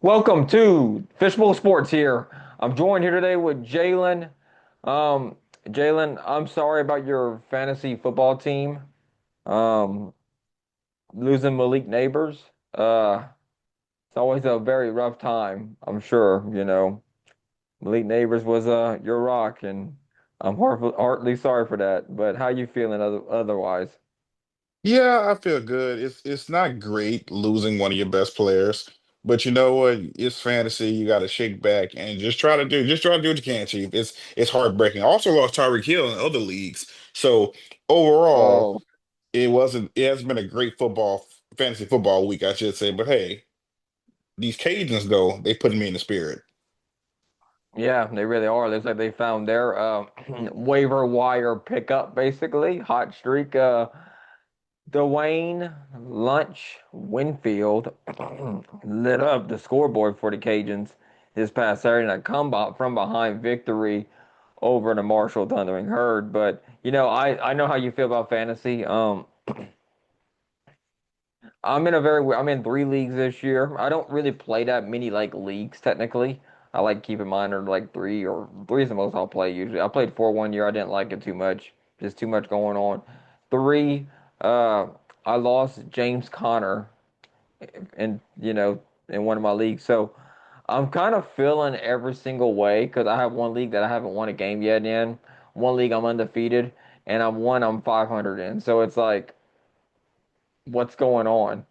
Welcome to Fishbowl Sports here. I'm joined here today with Jalen. Um, Jalen, I'm sorry about your fantasy football team losing Malik Neighbors. It's always a very rough time, I'm sure, Malik Neighbors was your rock, and I'm heartily sorry for that. But how you feeling otherwise? Yeah, I feel good. It's not great losing one of your best players, but you know what? It's fantasy. You got to shake back and just try to do what you can, Chief. It's heartbreaking. I also lost Tyreek Hill in other leagues, so overall, Oh, it hasn't been a great fantasy football week, I should say. But hey, these Cajuns though, they put me in the spirit. yeah, they really are. Looks like they found their waiver wire pickup, basically. Hot streak. Dwayne Lunch Winfield lit up the scoreboard for the Cajuns this past Saturday night comeback from behind victory over the Marshall Thundering Herd. But I know how you feel about fantasy. I'm in three leagues this year. I don't really play that many like leagues technically. I like keeping mine are like three is the most I'll play usually. I played four one year. I didn't like it too much. Just too much going on. Three, uh, I lost James Conner in in one of my leagues. So I'm kind of feeling every single way because I have one league that I haven't won a game yet in. One league I'm undefeated, and I'm 500 in. So it's like, what's going on?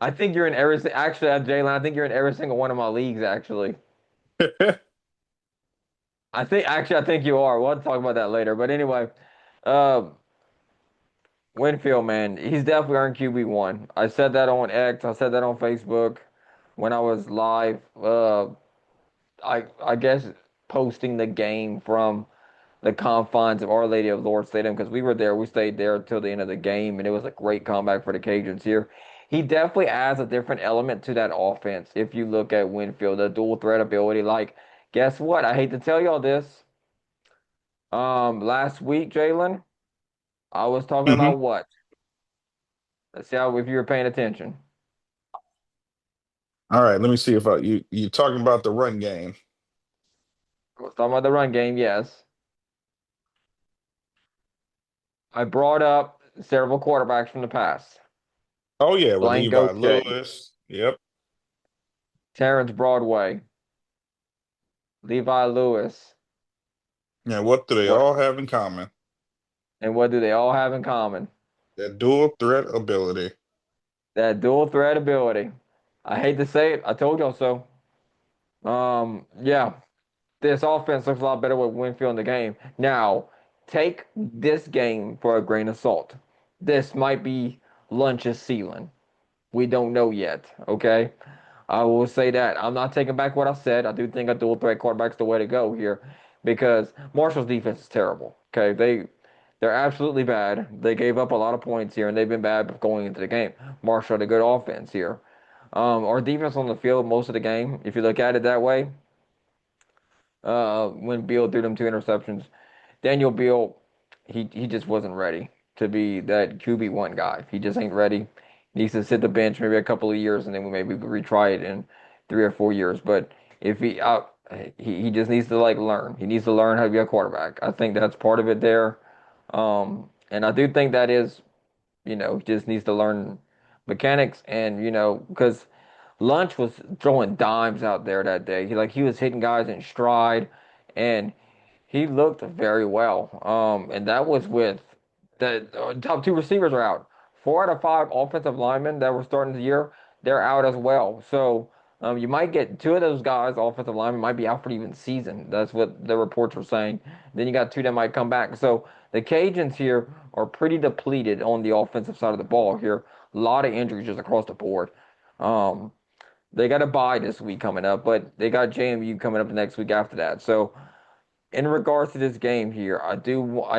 I think you're in actually, Jalen, I think you're in every single one of my leagues, actually. I think you are. We'll talk about that later. But anyway, uh, Winfield, man, he's definitely earned QB1. I said that on X. I said that on Facebook when I was live. I guess posting the game from the confines of Our Lady of Lord Stadium because we were there. We stayed there until the end of the game, and it was a great comeback for the Cajuns here. He definitely adds a different element to that offense. If you look at Winfield, the dual threat ability, like, guess what? I hate to tell y'all this. Last week, Jalen, I was talking hmm about what? Let's see how if you were paying attention. All right, let me see if you talking about the run game. I was talking about the run game. Yes, I brought up several quarterbacks from the past. Oh yeah, with Blank Levi O'Shea, Lewis. Yep. Terrence Broadway, Levi Lewis. Yeah, what do they What all have in common? and what do they all have in common? That dual threat ability. That dual threat ability. I hate to say it. I told y'all so. Yeah, this offense looks a lot better with Winfield in the game. Now, take this game for a grain of salt. This might be Lunch's ceiling. We don't know yet, okay? I will say that. I'm not taking back what I said. I do think a dual threat quarterback's the way to go here because Marshall's defense is terrible. Okay, they're absolutely bad. They gave up a lot of points here, and they've been bad going into the game. Marshall had a good offense here. Our defense on the field most of the game, if you look at it that way, when Beal threw them two interceptions, Daniel Beal, he just wasn't ready to be that QB1 guy. He just ain't ready. He needs to sit the bench maybe a couple of years, and then we maybe retry it in 3 or 4 years. But if he just needs to like learn. He needs to learn how to be a quarterback. I think that's part of it there. And I do think that is, he just needs to learn mechanics and, because Lunch was throwing dimes out there that day. He was hitting guys in stride and he looked very well. And that was with the top two receivers are out. 4 out of 5 offensive linemen that were starting the year, they're out as well. So you might get two of those guys, offensive linemen, might be out for the even season. That's what the reports were saying. Then you got two that might come back. So the Cajuns here are pretty depleted on the offensive side of the ball here. A lot of injuries just across the board. Um, they got a bye this week coming up, but they got JMU coming up the next week after that. So in regards to this game here, I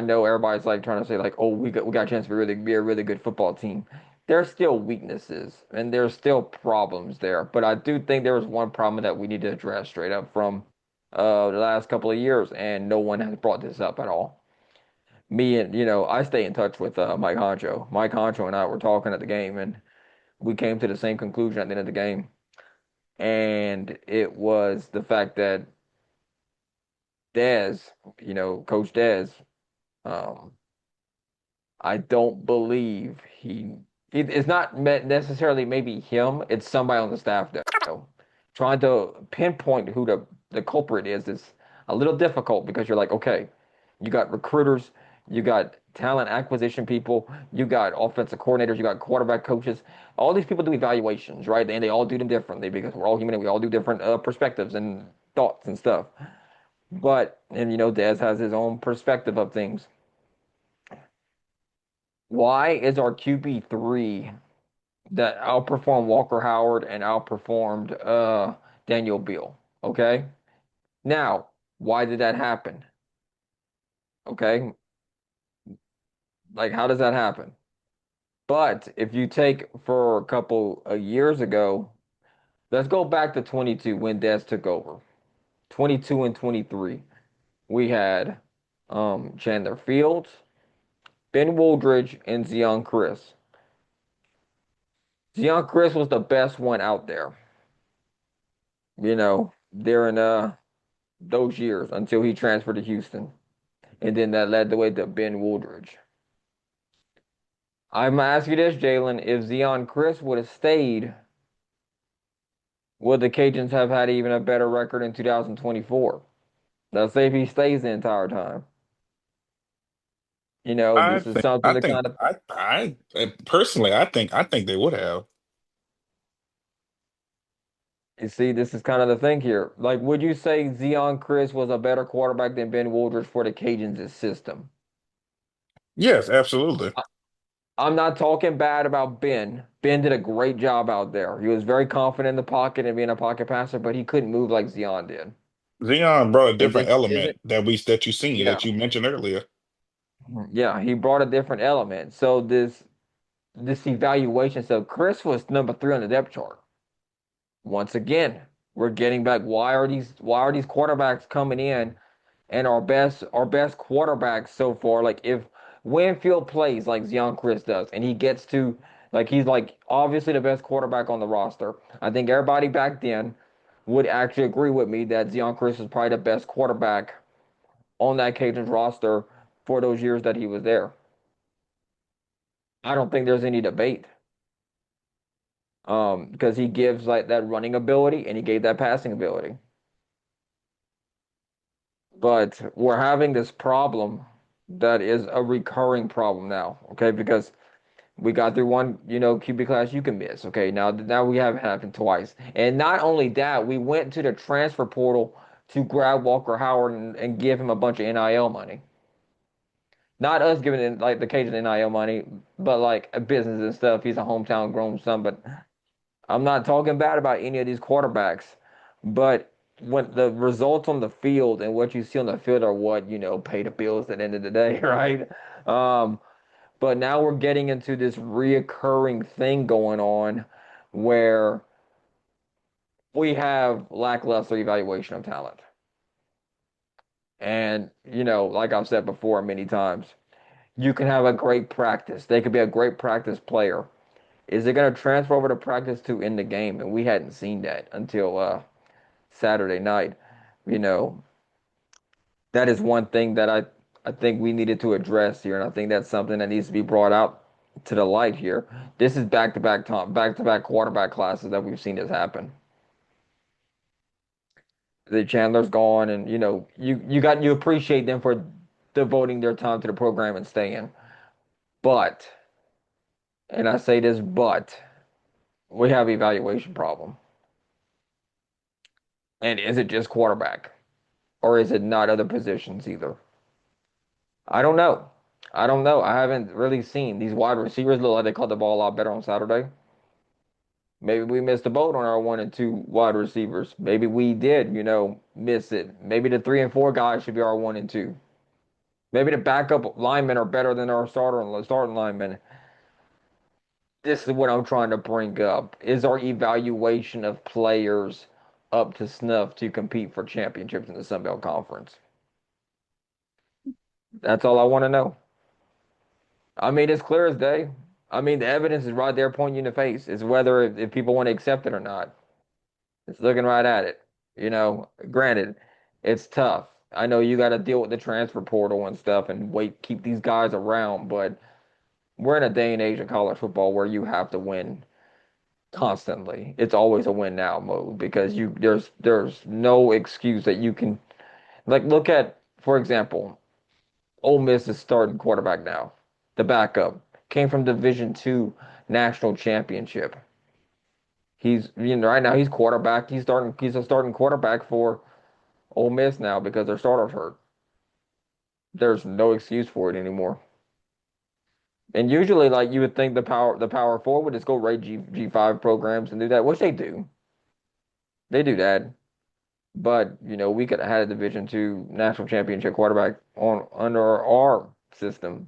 know everybody's like trying to say like, oh, we got a chance to be a really good football team. There's still weaknesses and there's still problems there, but I do think there was one problem that we need to address straight up from the last couple of years, and no one has brought this up at all. Me and I stay in touch with Mike Honcho. Mike Honcho and I were talking at the game, and we came to the same conclusion at the end of the game. And it was the fact that Dez, Coach Dez, um, I don't believe it's not necessarily maybe him, it's somebody on the staff though. Trying to pinpoint who the culprit is a little difficult because you're like, okay, you got recruiters, you got talent acquisition people, you got offensive coordinators, you got quarterback coaches. All these people do evaluations, right? And they all do them differently because we're all human and we all do different perspectives and thoughts and stuff. And Dez has his own perspective of things. Why is our QB3 that outperformed Walker Howard and outperformed Daniel Beal? Okay. Now, why did that happen? Okay. Like, how does that happen? But if you take for a couple of years ago, let's go back to 22 when Des took over. 22 and 23. We had Chandler Fields, Ben Wooldridge, and Zion Chris. Zion Chris was the best one out there, during those years until he transferred to Houston. And then that led the way to Ben Wooldridge. I'm gonna ask you this, Jalen. If Zion Chris would have stayed, would the Cajuns have had even a better record in 2024? Let's say if he stays the entire time. This is something to kind of Personally, I think they would have. you see. This is kind of the thing here. Like, would you say Zion Chris was a better quarterback than Ben Wooldridge for the Cajuns' system? Yes, absolutely. I'm not talking bad about Ben. Ben did a great job out there. He was very confident in the pocket and being a pocket passer, but he couldn't move like Zion did. Zion brought a different Isn't element that you seen yeah. that you mentioned earlier. Yeah, he brought a different element. So this evaluation, so Chris was number 3 on the depth chart. Once again, we're getting back. Why are these quarterbacks coming in and our best quarterbacks so far, like if Winfield plays like Zion Chris does, and he gets to like he's like obviously the best quarterback on the roster. I think everybody back then would actually agree with me that Zion Chris is probably the best quarterback on that Cajuns roster for those years that he was there. I don't think there's any debate. Because he gives like that running ability and he gave that passing ability. But we're having this problem that is a recurring problem now, okay? Because we got through one, QB class you can miss. Okay, now we have it happen twice. And not only that, we went to the transfer portal to grab Walker Howard and give him a bunch of NIL money. Not us giving him like the Cajun NIL money, but like a business and stuff. He's a hometown grown son, but I'm not talking bad about any of these quarterbacks. But when the results on the field and what you see on the field are what, pay the bills at the end of the day, right? Um, but now we're getting into this reoccurring thing going on where we have lackluster evaluation of talent. And, like I've said before many times, you can have a great practice. They could be a great practice player. Is it going to transfer over to practice to in the game? And we hadn't seen that until Saturday night. You know, that is one thing that I think we needed to address here, and I think that's something that needs to be brought out to the light here. This is back-to-back quarterback classes that we've seen this happen. The Chandler's gone, and you appreciate them for devoting their time to the program and staying. But, and I say this, but we have evaluation problem. And is it just quarterback, or is it not other positions either? I don't know. I don't know. I haven't really seen these wide receivers look like they caught the ball a lot better on Saturday. Maybe we missed the boat on our 1 and 2 wide receivers. Maybe we did, miss it. Maybe the 3 and 4 guys should be our 1 and 2. Maybe the backup linemen are better than our starting linemen. This is what I'm trying to bring up. Is our evaluation of players up to snuff to compete for championships in the Sun Belt Conference? That's all I want to know. I mean, it's clear as day. I mean, the evidence is right there pointing you in the face. It's whether if people want to accept it or not. It's looking right at it. Granted, it's tough. I know you got to deal with the transfer portal and stuff and keep these guys around, but we're in a day and age of college football where you have to win constantly. It's always a win now mode because there's no excuse that you can like look at, for example, Ole Miss is starting quarterback now. The backup came from Division II national championship. Right now he's quarterback. He's a starting quarterback for Ole Miss now because their starter's hurt. There's no excuse for it anymore. And usually, like you would think the power forward would just go rate G5 programs and do that, which they do. They do that. But we could have had a Division II national championship quarterback on under our system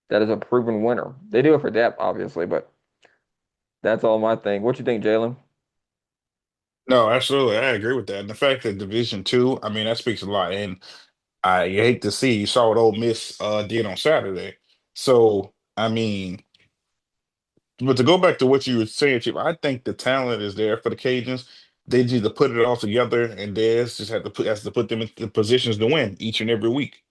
that is a proven winner. They do it for depth, obviously, but that's all my thing. What you think, Jalen? No, absolutely. I agree with that. And the fact that Division II, I mean, that speaks a lot. And I hate to see you saw what Ole Miss did on Saturday. So, I mean, but to go back to what you were saying, Chip, I think the talent is there for the Cajuns. They just need to put it all together, and Dez just has to put them in the positions to win each and every week.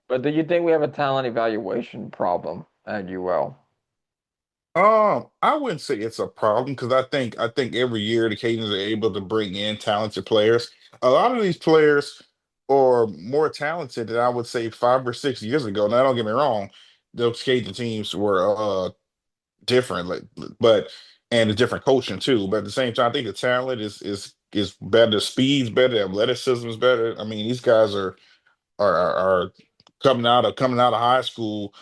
But do you think we have a talent evaluation problem at UL? I wouldn't say it's a problem because I think every year the Cajuns are able to bring in talented players. A lot of these players are more talented than I would say 5 or 6 years ago. Now, don't get me wrong, those Cajun teams were different, like, but and a different coaching too. But at the same time, I think the talent is better, the speed's better, the athleticism is better. I mean, these guys are coming out of high school.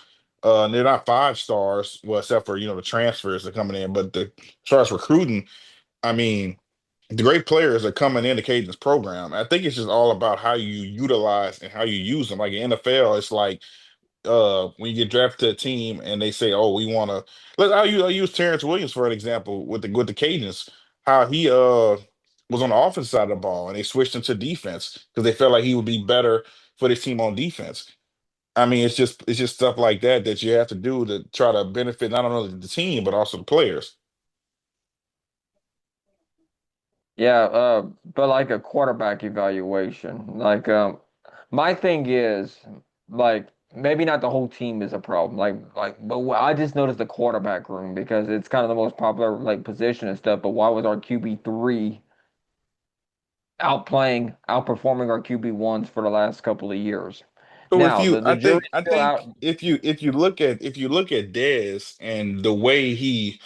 They're not 5 stars, well, except for the transfers that are coming in. But as far as recruiting, I mean, the great players are coming in the Cajuns program. I think it's just all about how you utilize and how you use them. Like in NFL, it's like when you get drafted to a team and they say, "Oh, we want to." I use Terrence Williams for an example with the Cajuns. How he was on the offense side of the ball and they switched him to defense because they felt like he would be better for this team on defense. I mean, it's just stuff like that that you have to do to try to benefit not only the team but also the players. Yeah, but like a quarterback evaluation. My thing is like maybe not the whole team is a problem. But I just noticed the quarterback room because it's kind of the most popular like position and stuff. But why was our QB3 outperforming our QB1s for the last couple of years? So if Now you, the I jury's think, I still think out. if you look at Dez and the way he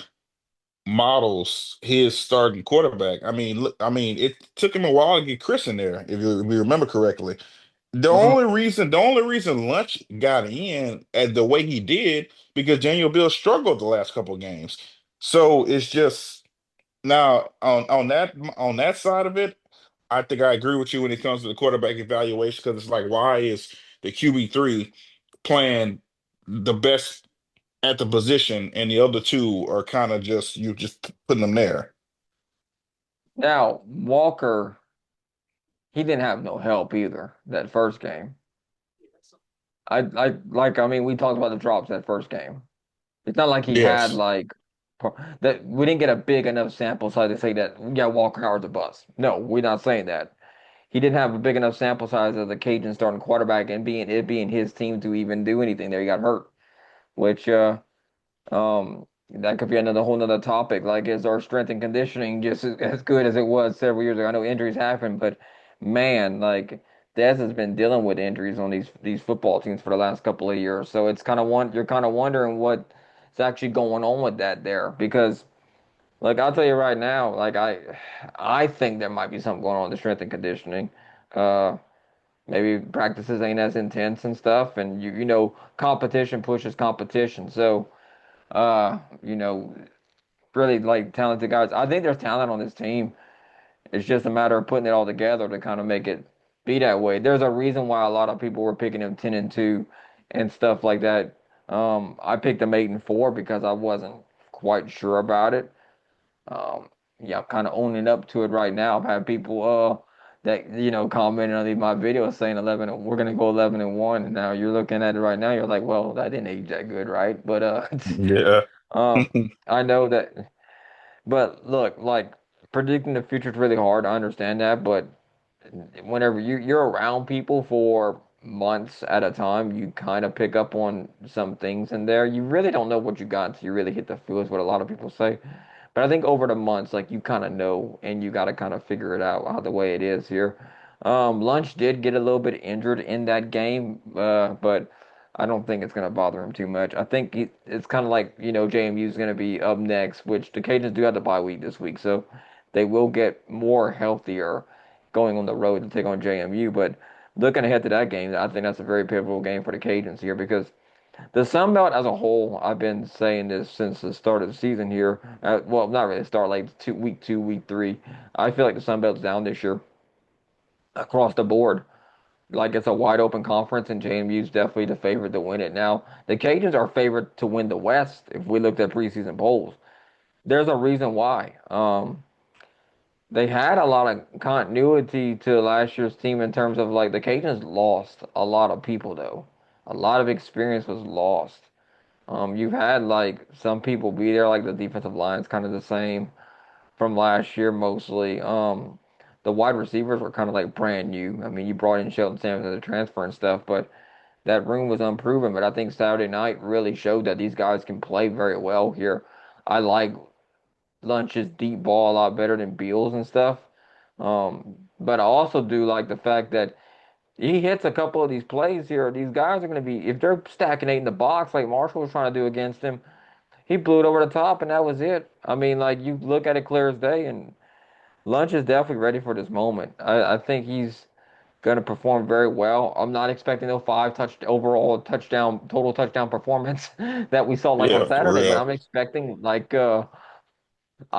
models his starting quarterback. I mean, look, I mean, it took him a while to get Chris in there, if you remember correctly. Mhm. The only reason Lunch got in at the way he did because Daniel Bill struggled the last couple of games. So it's just now on that side of it, I think I agree with you when it comes to the quarterback evaluation because it's like, why is the QB3 playing the best at the position, and the other two are kind of just you just putting them there. Now Walker, he didn't have no help either that first game. I mean we talked about the drops that first game. It's not like he had Yes. like that. We didn't get a big enough sample size to say that yeah, Walker Howard's a bust. No, we're not saying that. He didn't have a big enough sample size as a Cajun starting quarterback and being his team to even do anything there. He got hurt, which that could be another whole nother topic. Like, is our strength and conditioning just as good as it was several years ago? I know injuries happen, but man, like Dez has been dealing with injuries on these football teams for the last couple of years. So it's kind of you're kind of wondering what's actually going on with that there because like I'll tell you right now, like I think there might be something going on with the strength and conditioning. Uh Maybe practices ain't as intense and stuff and competition pushes competition. So you know, really like talented guys. I think there's talent on this team. It's just a matter of putting it all together to kind of make it be that way. There's a reason why a lot of people were picking him 10-2 and stuff like that. I picked him 8-4 because I wasn't quite sure about it. Um, yeah, I'm kind of owning up to it right now. I've had people that commenting on my videos saying 11 we're gonna go 11-1 and now you're looking at it right now you're like well that didn't age that good right but Yeah. I know that but look, like predicting the future is really hard. I understand that, but whenever you're around people for months at a time, you kind of pick up on some things in there. You really don't know what you got until you really hit the field, is what a lot of people say. But I think over the months, like you kind of know, and you got to kind of figure it out how the way it is here. Lunch did get a little bit injured in that game, but I don't think it's going to bother him too much. I think it's kind of like, JMU is going to be up next, which the Cajuns do have the bye week this week, so they will get more healthier going on the road to take on JMU. But looking ahead to that game, I think that's a very pivotal game for the Cajuns here because the Sun Belt as a whole, I've been saying this since the start of the season here. Well, not really start, like week two, week three. I feel like the Sun Belt's down this year across the board. Like it's a wide open conference, and JMU's definitely the favorite to win it. Now, the Cajuns are favored to win the West if we looked at preseason polls. There's a reason why. They had a lot of continuity to last year's team in terms of like the Cajuns lost a lot of people though. A lot of experience was lost. You've had like some people be there, like the defensive line's kind of the same from last year mostly. The wide receivers were kind of like brand new. I mean, you brought in Shelton Samuels as a transfer and stuff, but that room was unproven. But I think Saturday night really showed that these guys can play very well here. I like Lunch's deep ball a lot better than Beals and stuff. But I also do like the fact that he hits a couple of these plays here. These guys are going to be, if they're stacking eight in the box like Marshall was trying to do against him, he blew it over the top and that was it. I mean, like you look at it clear as day, and Lunch is definitely ready for this moment. I think he's going to perform very well. I'm not expecting no overall touchdown, total touchdown performance that we saw like on Yeah, for Saturday, but real. I'm expecting like, I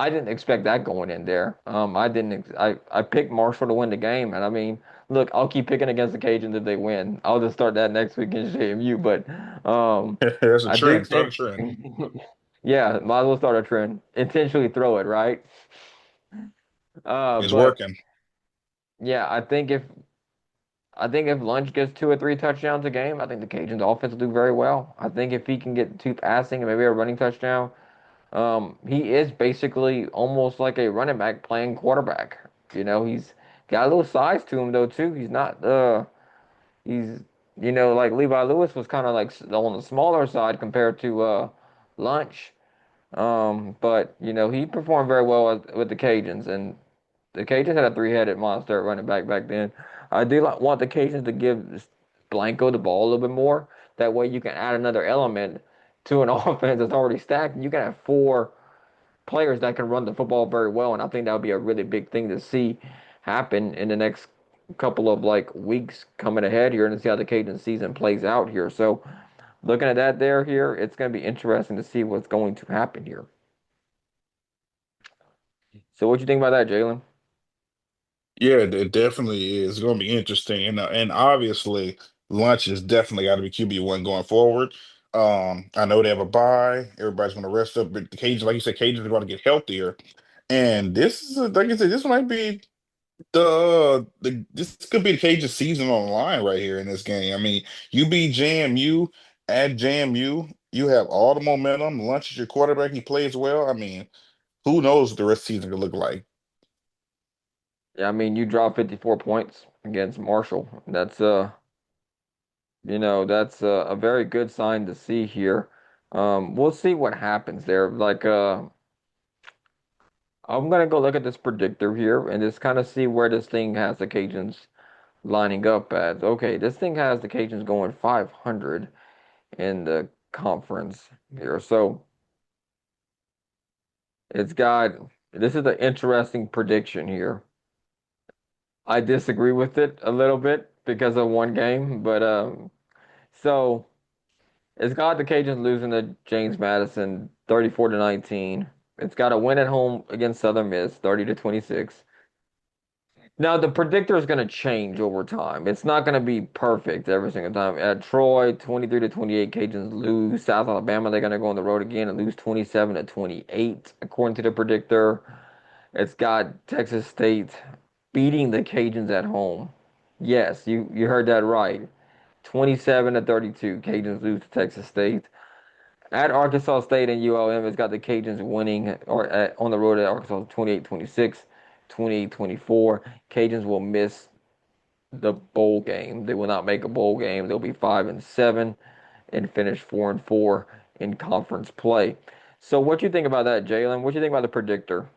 didn't expect that going in there. I didn't. I picked Marshall to win the game, and I mean, look, I'll keep picking against the Cajuns if they win. I'll just start that next week against JMU. But That's a I do trend. Start a think, trend. yeah, might as well start a trend. Intentionally throw it, right? It's But working. yeah, I think if Lunch gets two or three touchdowns a game, I think the Cajuns offense will do very well. I think if he can get two passing and maybe a running touchdown. He is basically almost like a running back playing quarterback. He's got a little size to him though too. He's like Levi Lewis was kind of like on the smaller side compared to Lunch. But he performed very well with the Cajuns, and the Cajuns had a three-headed monster at running back back then. I do want the Cajuns to give Blanco the ball a little bit more. That way you can add another element to an offense that's already stacked. You can have four players that can run the football very well, and I think that would be a really big thing to see happen in the next couple of like weeks coming ahead here and see how the Cajun season plays out here. So looking at that there here, it's going to be interesting to see what's going to happen here. So what you think about that, Jalen? Yeah, it definitely is. It's going to be interesting, and obviously, lunch is definitely got to be QB1 going forward. I know they have a bye. Everybody's going to rest up, but the Cajuns, like you said, Cajuns are going to get healthier. And like I said, this might be this could be the Cajun season on the line right here in this game. I mean, you beat JMU at JMU, you have all the momentum. Lunch is your quarterback. He plays well. I mean, who knows what the rest of the season could look like? Yeah, I mean you dropped 54 points against Marshall. That's a very good sign to see here. We'll see what happens there. Like I'm gonna go look at this predictor here and just kind of see where this thing has the Cajuns lining up as. Okay, this thing has the Cajuns going 500 in the conference here. So it's got, this is an interesting prediction here. I disagree with it a little bit because of one game, but so it's got the Cajuns losing to James Madison 34 to 19. It's got a win at home against Southern Miss 30 to 26. Now the predictor is going to change over time. It's not going to be perfect every single time. At Troy, 23 to 28, Cajuns lose. South Alabama, they're going to go on the road again and lose 27 to 28, according to the predictor. It's got Texas State beating the Cajuns at home. Yes, you heard that right. 27 to 32, Cajuns lose to Texas State. At Arkansas State and ULM, it's got the Cajuns winning on the road at Arkansas 28-26, 28-24. Cajuns will miss the bowl game. They will not make a bowl game. They'll be 5-7 and finish 4-4 in conference play. So what you think about that, Jalen? What you think about the predictor?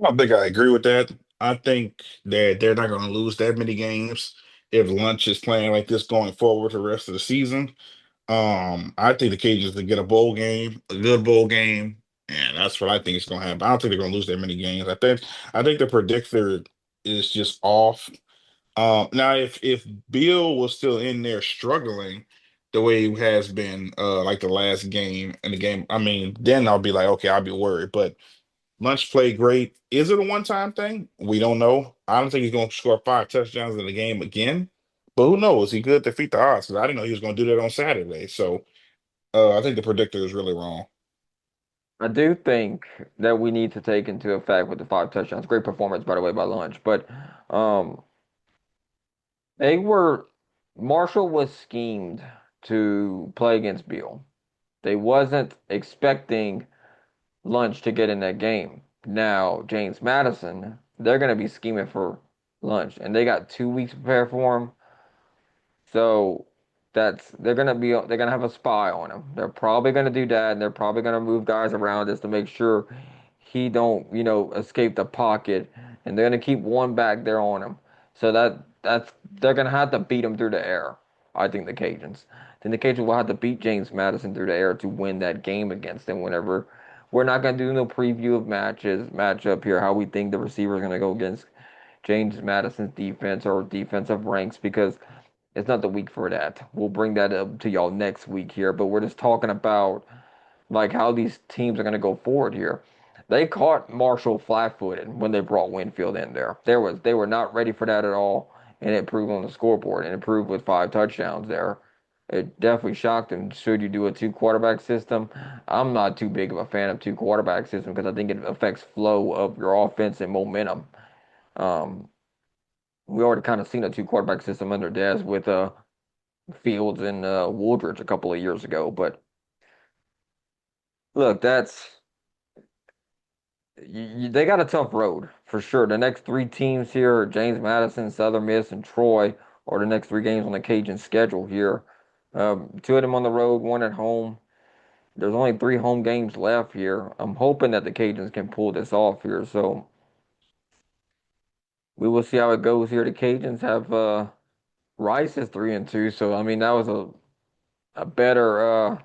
I don't think I agree with that. I think that they're not going to lose that many games if Lunch is playing like this going forward the rest of the season. I think the Cajuns to get a bowl game, a good bowl game, and that's what I think is going to happen. I don't think they're going to lose that many games. I think the predictor is just off. Now if Bill was still in there struggling the way he has been, like the last game and the game, I mean, then I'll be like, okay, I'll be worried. But Lunch played great. Is it a one-time thing? We don't know. I don't think he's going to score 5 touchdowns in the game again. But who knows? He could defeat the odds because I didn't know he was going to do that on Saturday. So I think the predictor is really wrong. I do think that we need to take into effect with the 5 touchdowns. Great performance, by the way, by Lunch. But um, they were Marshall was schemed to play against Beal. They wasn't expecting Lunch to get in that game. Now, James Madison, they're going to be scheming for Lunch, and they got 2 weeks to prepare for him. So they're gonna have a spy on him. They're probably gonna do that, and they're probably gonna move guys around just to make sure he don't, escape the pocket. And they're gonna keep one back there on him. So that's they're gonna have to beat him through the air. I think the Cajuns. I think the Cajuns will have to beat James Madison through the air to win that game against them. Whenever we're not gonna do no preview of matchup here, how we think the receiver is gonna go against James Madison's defense or defensive ranks because it's not the week for that. We'll bring that up to y'all next week here, but we're just talking about like how these teams are going to go forward here. They caught Marshall flat-footed when they brought Winfield in there. They were not ready for that at all, and it proved on the scoreboard, and it proved with 5 touchdowns there. It definitely shocked them. Should you do a two quarterback system? I'm not too big of a fan of two quarterback system because I think it affects flow of your offense and momentum. Um, we already kind of seen a two quarterback system under Dez with Fields and Woodridge a couple of years ago. But look, they got a tough road for sure. The next three teams here, James Madison, Southern Miss, and Troy, are the next three games on the Cajun schedule here. Two of them on the road, one at home. There's only three home games left here. I'm hoping that the Cajuns can pull this off here. So we will see how it goes here. The Cajuns have Rice is 3-2. So I mean that was a better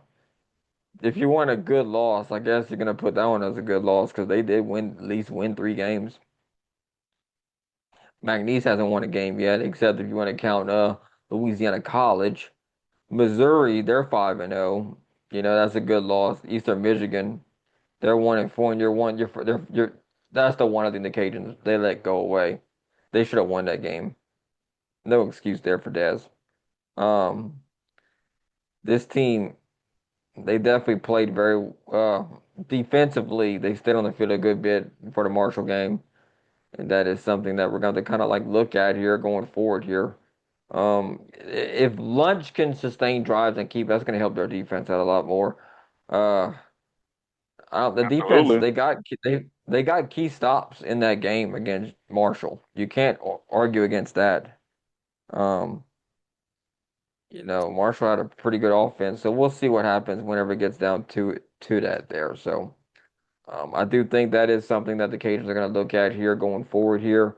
if you want a good loss, I guess you're gonna put that one as a good loss because they did win at least win 3 games. McNeese hasn't won a game yet, except if you want to count Louisiana College. Missouri, they're 5-0. That's a good loss. Eastern Michigan, they're 1-4, and you're that's the one I think the Cajuns they let go away. They should have won that game. No excuse there for Dez. Um, this team, they definitely played very defensively. They stayed on the field a good bit for the Marshall game. And that is something that we're going to kind of like look at here going forward here. If Lunch can sustain drives and keep, that's going to help their defense out a lot more. Uh, the defense Absolutely. they got key stops in that game against Marshall. You can't argue against that. Um, Marshall had a pretty good offense, so we'll see what happens whenever it gets down to that there. So I do think that is something that the Cajuns are going to look at here going forward here.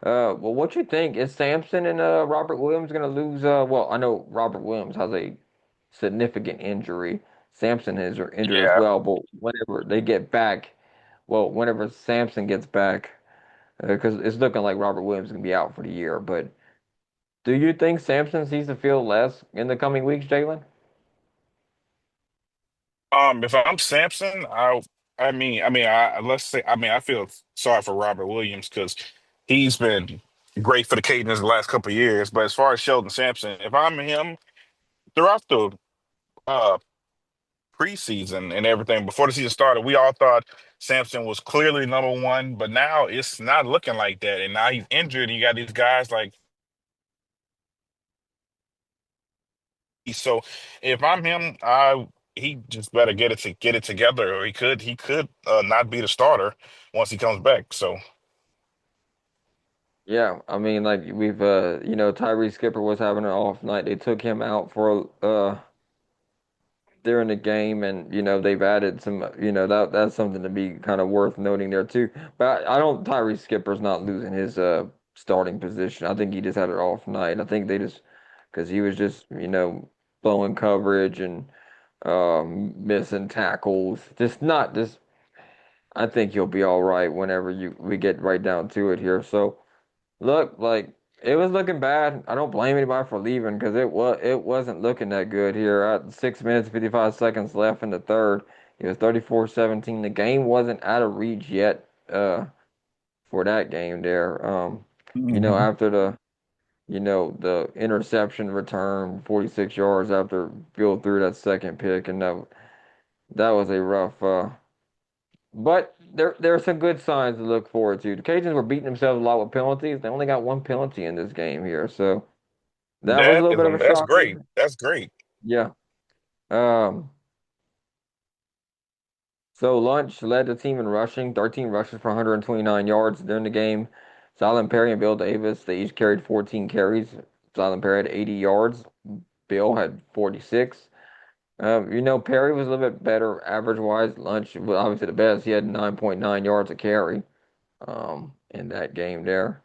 Well, what you think? Is Sampson and Robert Williams gonna lose? Well, I know Robert Williams has a significant injury. Sampson is injured as Yeah. well, but whenever they get back, well, whenever Sampson gets back, because it's looking like Robert Williams is gonna be out for the year. But do you think Sampson sees the field less in the coming weeks, Jalen? If I'm Samson, let's say, I feel sorry for Robert Williams because he's been great for the Cajuns the last couple of years. But as far as Sheldon Sampson, if I'm him, throughout the uh preseason and everything before the season started, we all thought Sampson was clearly number one, but now it's not looking like that. And now he's injured. You got these guys like so. If I'm him, he just better get it together, or he could not be the starter once he comes back. So Yeah, I mean, like we've Tyree Skipper was having an off night. They took him out for during the game, and they've added some. That's something to be kind of worth noting there too. But I don't. Tyree Skipper's not losing his starting position. I think he just had an off night. I think they just because he was just blowing coverage and missing tackles. Just not just. I think he'll be all right whenever we get right down to it here. So. Look, like it was looking bad. I don't blame anybody for leaving because it wasn't looking that good here. At 6 minutes 55 seconds left in the third, it was 34-17. The game wasn't out of reach yet for that game there. hmm After the interception return, 46 yards after Bill threw that second pick, and that was a rough but there are some good signs to look forward to. The Cajuns were beating themselves a lot with penalties. They only got one penalty in this game here, so that was a little bit of a that's great. shocker. That's great. Yeah. Um. So Lunch led the team in rushing, 13 rushes for 129 yards during the game. Silent Perry and Bill Davis, they each carried 14 carries. Silent Perry had 80 yards. Bill had 46. Perry was a little bit better average wise. Lunch was obviously the best. He had 9.9 yards a carry in that game there.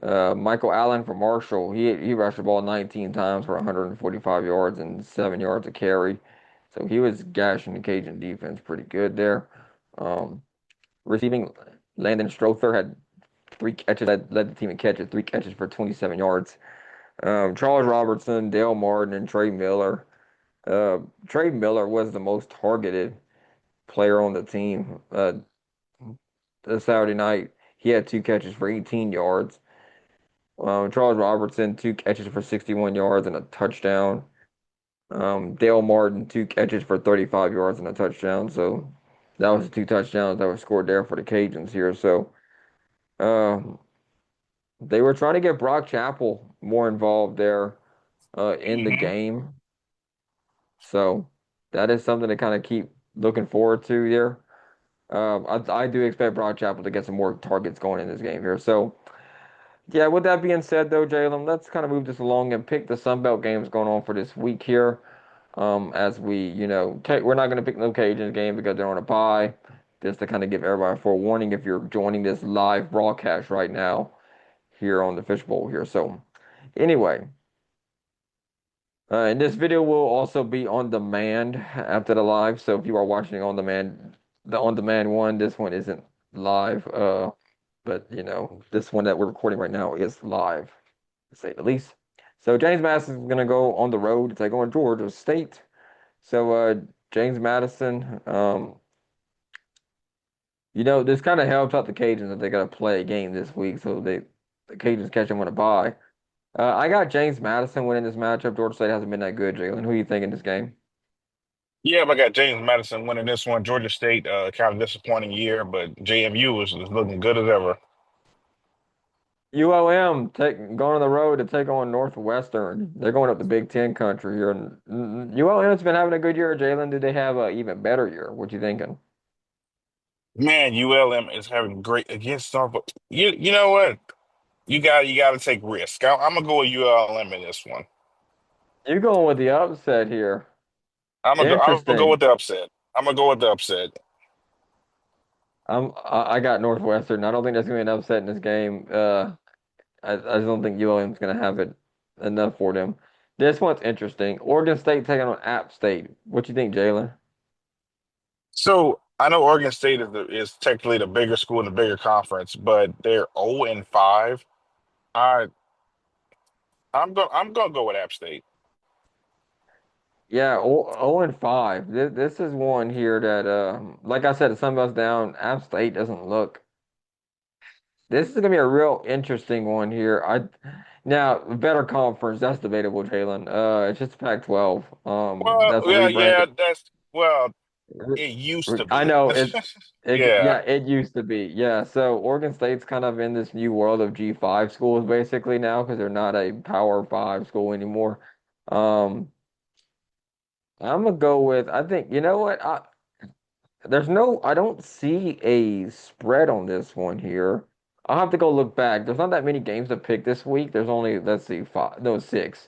Michael Allen for Marshall, he rushed the ball 19 times for 145 yards and 7 yards a carry. So he was gashing the Cajun defense pretty good there. Um, Receiving, Landon Strother had 3 catches, led the team in catches, 3 catches for 27 yards. Charles Robertson, Dale Martin, and Trey Miller. Trey Miller was the most targeted player on the team this Saturday night. He had 2 catches for 18 yards. Charles Robertson, 2 catches for 61 yards and a touchdown. Dale Martin, 2 catches for 35 yards and a touchdown. So that was the 2 touchdowns that were scored there for the Cajuns here. So um, they were trying to get Brock Chappell more involved there in the hmm game. So that is something to kind of keep looking forward to here. I do expect Brock Chappell to get some more targets going in this game here. So yeah, with that being said, though, Jalen, let's kind of move this along and pick the Sun Belt games going on for this week here. As we, we're not going to pick no Cajuns game because they're on a bye. Just to kind of give everybody a forewarning if you're joining this live broadcast right now here on the Fishbowl here. So, anyway, and this video will also be on demand after the live. So if you are watching on demand, the on demand one, this one isn't live. But this one that we're recording right now is live, to say the least. So James Madison is gonna go on the road to take on Georgia State. So James Madison, this kind of helps out the Cajuns that they got to play a game this week, so the Cajuns catch them on a bye. I got James Madison winning this matchup. Georgia State hasn't been that good, Jalen. Who are you thinking this game? Yeah, but I got James Madison winning this one. Georgia State, kind of disappointing year, but JMU is looking good as ever. ULM going on the road to take on Northwestern. They're going up the Big Ten country here, and ULM's been having a good year. Jalen, did they have an even better year? What you thinking? Man, ULM is having great against Norfolk. You know what? You got to take risk. I'm gonna go with ULM in this one. You going with the upset here? I'm gonna go Interesting. with the upset. I'm gonna go with the upset. I got Northwestern. I don't think there's gonna be an upset in this game. I just don't think ULM's gonna have it enough for them. This one's interesting. Oregon State taking on App State. What you think, Jalen? So I know Oregon State is technically the bigger school in the bigger conference, but they're 0-5. I I'm gonna go with App State. Yeah, 0-5. This is one here that, like I said, the Sun Belt's down. App State doesn't look. This is gonna be a real interesting one here. Now better conference. That's debatable, Jalen. It's just Pac-12. Well, That's a yeah, yeah, rebranded. it used to I be. know Yeah. yeah, it used to be. Yeah, so Oregon State's kind of in this new world of G5 schools basically now because they're not a Power 5 school anymore. Um, I'm gonna go with. I think you know what? I don't see a spread on this one here. I'll have to go look back. There's not that many games to pick this week. There's only, let's see, five, no, six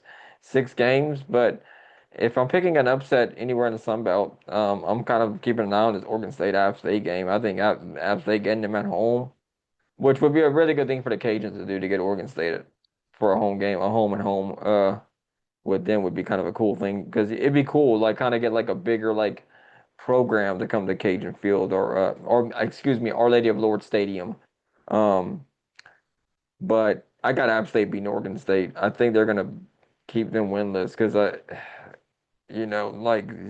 games. But if I'm picking an upset anywhere in the Sun Belt, I'm kind of keeping an eye on this Oregon State App State game. I think App State getting them at home, which would be a really good thing for the Cajuns to do to get Oregon State for a home game, a home and home. With them would be kind of a cool thing because it'd be cool, like kind of get like a bigger like program to come to Cajun Field or excuse me, Our Lady of Lourdes Stadium. Um, but I got App State beating Oregon State. I think they're gonna keep them winless because like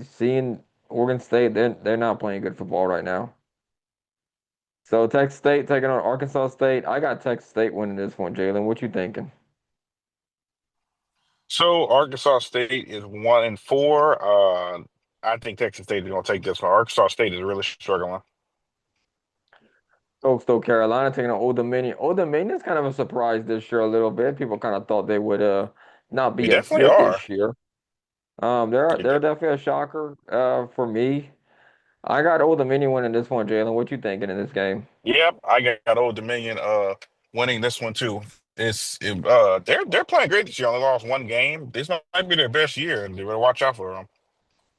seeing Oregon State, they're not playing good football right now. So Texas State taking on Arkansas State. I got Texas State winning this one, Jalen. What you thinking? So Arkansas State is 1-4. I think Texas State is going to take this one. Arkansas State is really struggling. Coastal Carolina taking on Old Dominion. Old Dominion's kind of a surprise this year a little bit. People kind of thought they would not They be as definitely good are. this year. They're They they're de- definitely a shocker for me. I got Old Dominion winning this one, Jalen. What you thinking in this game? Yep, I got Old Dominion winning this one too. They're playing great this year. Only lost one game. This might be their best year, and they better watch out for them.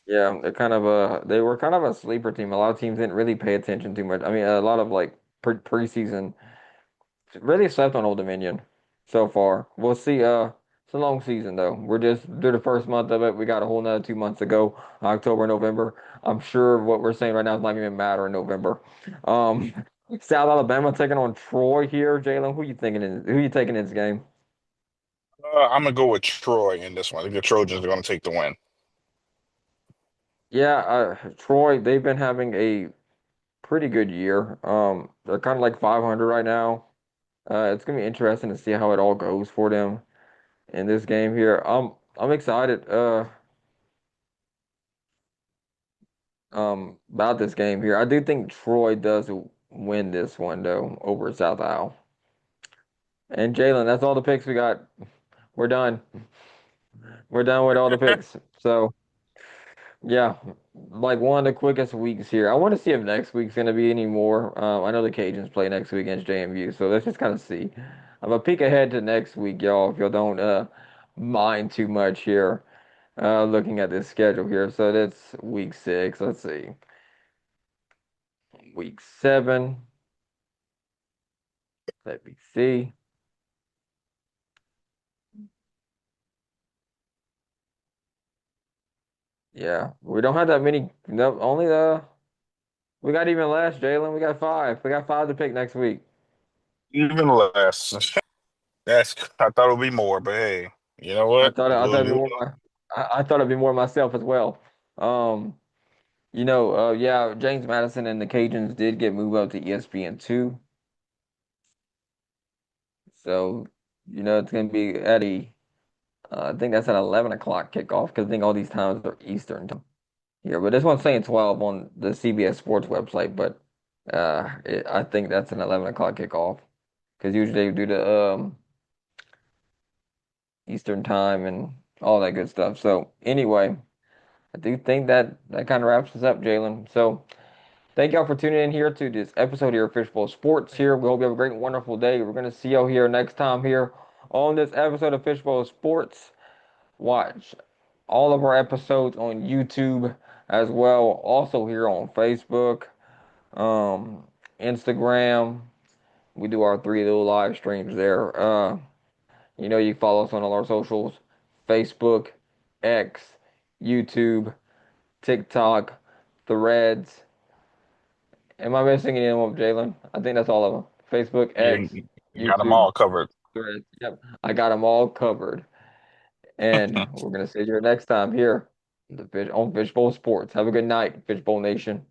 Yeah, they were kind of a sleeper team. A lot of teams didn't really pay attention too much. I mean, a lot of like preseason really slept on Old Dominion so far. We'll see. It's a long season though. We're just through the first month of it. We got a whole nother 2 months to go. October, November. I'm sure what we're saying right now is not even matter in November. Um, South Alabama taking on Troy here. Jalen, who you taking in this game? I'm gonna go with Troy in this one. I think the Trojans are going to take the win. Yeah, Troy. They've been having a pretty good year. They're kind of like 500 right now. It's gonna be interesting to see how it all goes for them in this game here. I'm excited. About this game here. I do think Troy does win this one though over South Isle. And Jalen, that's all the picks we got. We're done. We're done with all the picks. So yeah, like one of the quickest weeks here. I want to see if next week's gonna be any more. I know the Cajuns play next week against JMU, so let's just kind of see. I'm a peek ahead to next week, y'all. If y'all don't mind too much here, looking at this schedule here. So that's week 6. Let's see, week 7. Let me see. Yeah, we don't have that many. No, only we got even less, Jalen. We got 5. We got 5 to pick next week. Even less. I thought it would be more, but hey, you know what? I thought We'll it'd be do. more I thought it'd be more myself as well. Um, yeah, James Madison and the Cajuns did get moved up to ESPN2, so it's gonna be at I think that's at 11 o'clock kickoff because I think all these times are Eastern time here. But this one's saying 12 on the CBS Sports website, but I think that's an 11 o'clock kickoff because usually they do the Eastern time and all that good stuff. So anyway, I do think that kind of wraps us up, Jalen. So thank y'all for tuning in here to this episode here of Fishbowl Sports here. We hope you have a great, wonderful day. We're gonna see y'all here next time here on this episode of Fishbowl Sports. Watch all of our episodes on YouTube as well. Also here on Facebook, um, Instagram. We do our 3 little live streams there. You follow us on all our socials: Facebook, X, YouTube, TikTok, Threads. Am I missing any of them, Jalen? I think that's all of them. Facebook, X, You got them YouTube, all covered. Threads. Yep, I got them all covered. And we're gonna see you next time here on Fishbowl Sports. Have a good night, Fishbowl Nation.